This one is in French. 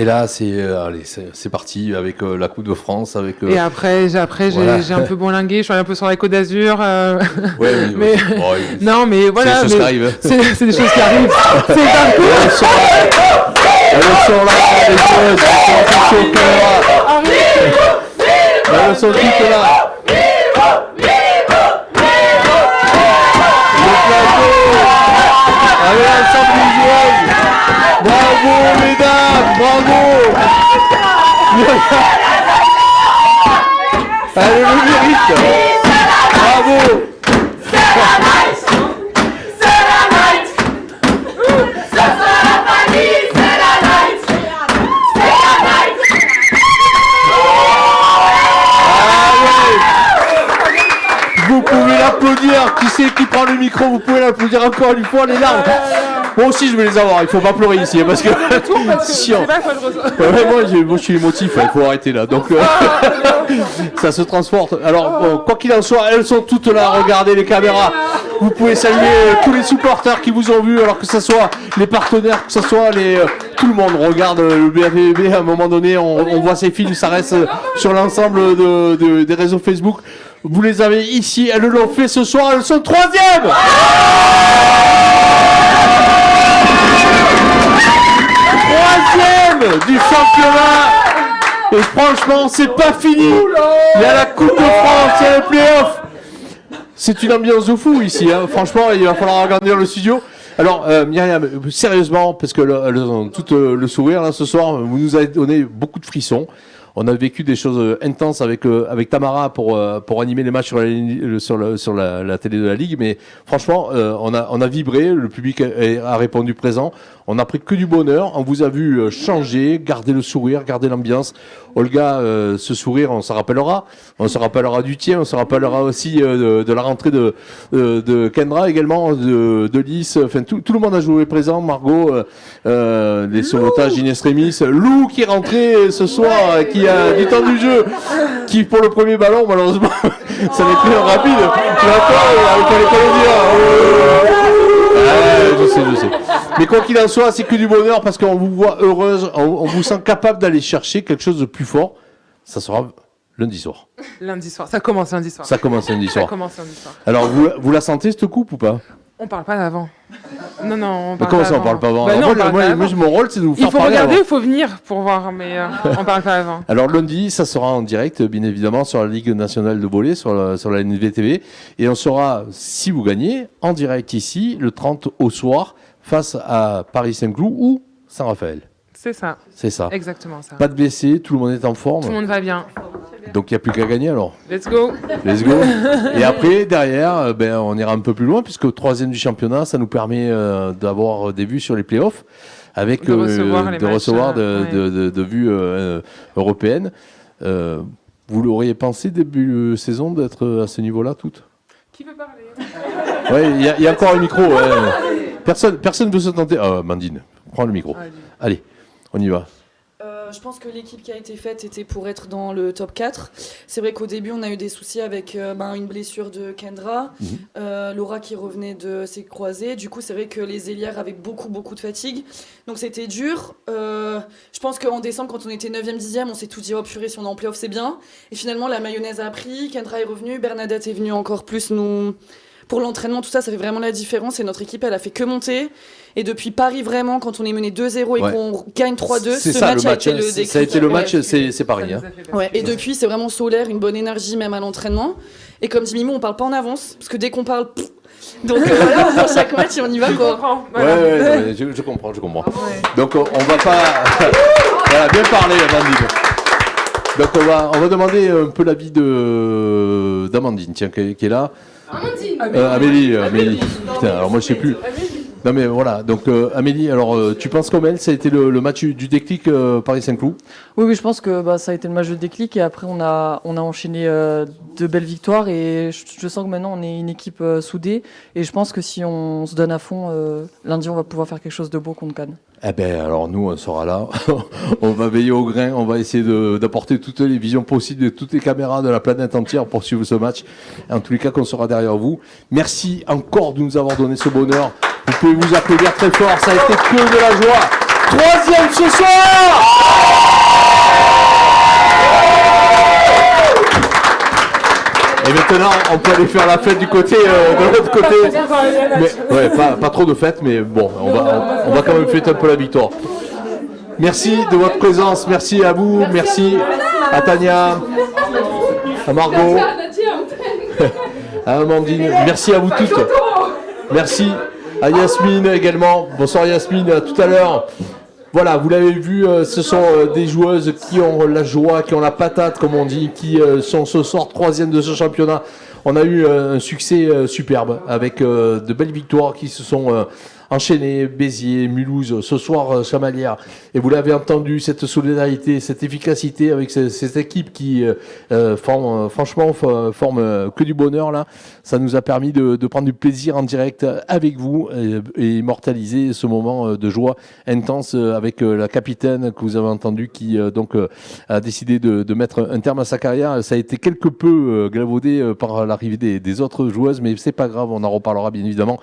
Et là, c'est parti avec la Coupe de France. Et après, voilà. j'ai un peu bourlingué, je suis allé un peu sur la Côte d'Azur. Ouais, mais non, mais voilà. C'est des choses qui arrivent. C'est des choses qui arrivent. C'est pas cool. Elles sont là, les choses, elles sont caméra. Elles sont toutes là. Le plateau. Allez, ensemble, les joueuses. Bravo, mesdames, bravo. Allez, le mérite. Bravo. Vous pouvez l'applaudir. Qui c'est qui prend le micro? Vous pouvez l'applaudir encore une fois, les larmes. Moi aussi je vais les avoir, il faut pas pleurer ici parce que c'est chiant. Moi je suis émotif, il faut arrêter là. Donc ça se transporte. Alors quoi qu'il en soit, elles sont toutes là, regardez les caméras. Vous pouvez saluer tous les supporters qui vous ont vu, alors que ce soit les partenaires, que ce soit tout le monde regarde le BAVB. À un moment donné, on voit ces films, ça reste sur l'ensemble des réseaux Facebook. Vous les avez ici, elles l'ont fait ce soir, elles sont 3e. Du championnat. Et franchement, c'est pas fini. Il y a la Coupe de France, il y a les playoffs. C'est une ambiance de fou ici. Hein. Franchement, il va falloir agrandir le studio. Alors, Myriam, sérieusement, parce que tout le sourire là ce soir, vous nous avez donné beaucoup de frissons. On a vécu des choses intenses avec Tamara pour animer les matchs sur la télé de la Ligue. Mais franchement, on a vibré. Le public a répondu présent. On n'a pris que du bonheur. On vous a vu changer, garder le sourire, garder l'ambiance. Olga, ce sourire, on s'en rappellera. On se rappellera du tien. On se rappellera aussi de la rentrée de Kendra également, de Lys. Enfin, tout le monde a joué présent. Margot, les sauvetages in extremis. Lou qui est rentré ce soir, qui a du temps du jeu, qui pour le premier ballon, malheureusement, ça n'est plus rapide. Je sais. Mais quoi qu'il en soit, c'est que du bonheur parce qu'on vous voit heureuse, on vous sent capable d'aller chercher quelque chose de plus fort. Ça sera lundi soir. Lundi soir, ça commence lundi soir. Alors, vous la sentez cette coupe ou pas? On parle pas d'avant. Non, on parle comment ça, on parle pas avant? Moi, mon rôle, c'est de vous faire parler. Il faut regarder, il faut venir pour voir, mais on parle pas avant. Alors, lundi, ça sera en direct, bien évidemment, sur la Ligue nationale de volley, sur la NVTV. Et on sera, si vous gagnez, en direct ici, le 30 au soir, face à Paris-Saint-Cloud ou Saint-Raphaël. C'est ça. C'est ça. Exactement ça. Pas de blessés, tout le monde est en forme. Tout le monde va bien. Donc il n'y a plus qu'à gagner alors. Let's go. Et après, derrière, on ira un peu plus loin, puisque 3e du championnat, ça nous permet d'avoir des vues sur les playoffs, avec de recevoir de vues européennes. Vous l'auriez pensé début saison d'être à ce niveau-là, toutes? Qui veut parler? Oui, il y a encore un micro. Personne ne veut se tenter. Mandine, prends le micro. Allez, on y va. Je pense que l'équipe qui a été faite était pour être dans le top 4. C'est vrai qu'au début, on a eu des soucis avec une blessure de Kendra, Laura qui revenait de ses croisés. Du coup, c'est vrai que les ailières avaient beaucoup de fatigue. Donc, c'était dur. Je pense qu'en décembre, quand on était 9e, 10e, on s'est tout dit, oh purée, si on est en play-off, c'est bien. Et finalement, la mayonnaise a pris. Kendra est revenue. Bernadette est venue encore plus nous... Pour l'entraînement, tout ça, ça fait vraiment la différence. Et notre équipe, elle a fait que monter. Et depuis Paris, vraiment, quand on est mené 2-0 et qu'on gagne 3-2, ce match a été le déclic. Ça a été le match, c'est Paris. Hein. Ouais. Et depuis, c'est vraiment solaire, une bonne énergie, même à l'entraînement. Et comme dit Mimou, on parle pas en avance. Parce que dès qu'on parle... Donc voilà, dans chaque match, on y va, quoi. Ouais, je comprends. Donc, on va pas... Voilà, bien parlé, Amandine. Donc, on va demander un peu l'avis d'Amandine, tiens, qui est là. Amélie. Putain, alors moi je sais plus. Non mais voilà, donc Amélie, alors tu penses comme elle, ça a été le match du déclic Paris-Saint-Cloud? Oui, je pense que ça a été le match de déclic et après on a enchaîné de belles victoires et je sens que maintenant on est une équipe soudée et je pense que si on se donne à fond, lundi on va pouvoir faire quelque chose de beau contre Cannes. Eh ben alors nous on sera là, on va veiller au grain, on va essayer d'apporter toutes les visions possibles de toutes les caméras de la planète entière pour suivre ce match. En tous les cas qu'on sera derrière vous. Merci encore de nous avoir donné ce bonheur. Vous pouvez vous applaudir très fort, ça a été que de la joie. troisième ce soir. Et maintenant, on peut aller faire la fête du côté, de l'autre côté. Mais, ouais, pas trop de fête, mais bon, on va quand même fêter un peu la victoire. Merci de votre présence, merci à vous, merci à Tania, à Margot, à Amandine, merci à vous toutes. Merci à Yasmine également. Bonsoir Yasmine, à tout à l'heure. Voilà, vous l'avez vu, ce sont des joueuses qui ont la joie, qui ont la patate, comme on dit, qui sont ce soir troisième de ce championnat. On a eu un succès superbe avec de belles victoires qui se sont enchaînées. Béziers, Mulhouse, ce soir Chamalières. Et vous l'avez entendu, cette solidarité, cette efficacité avec cette équipe qui forme que du bonheur là. Ça nous a permis de prendre du plaisir en direct avec vous et immortaliser ce moment de joie intense avec la capitaine que vous avez entendu qui a décidé de mettre un terme à sa carrière. Ça a été quelque peu galvaudé par l'arrivée des autres joueuses, mais c'est pas grave, on en reparlera bien évidemment.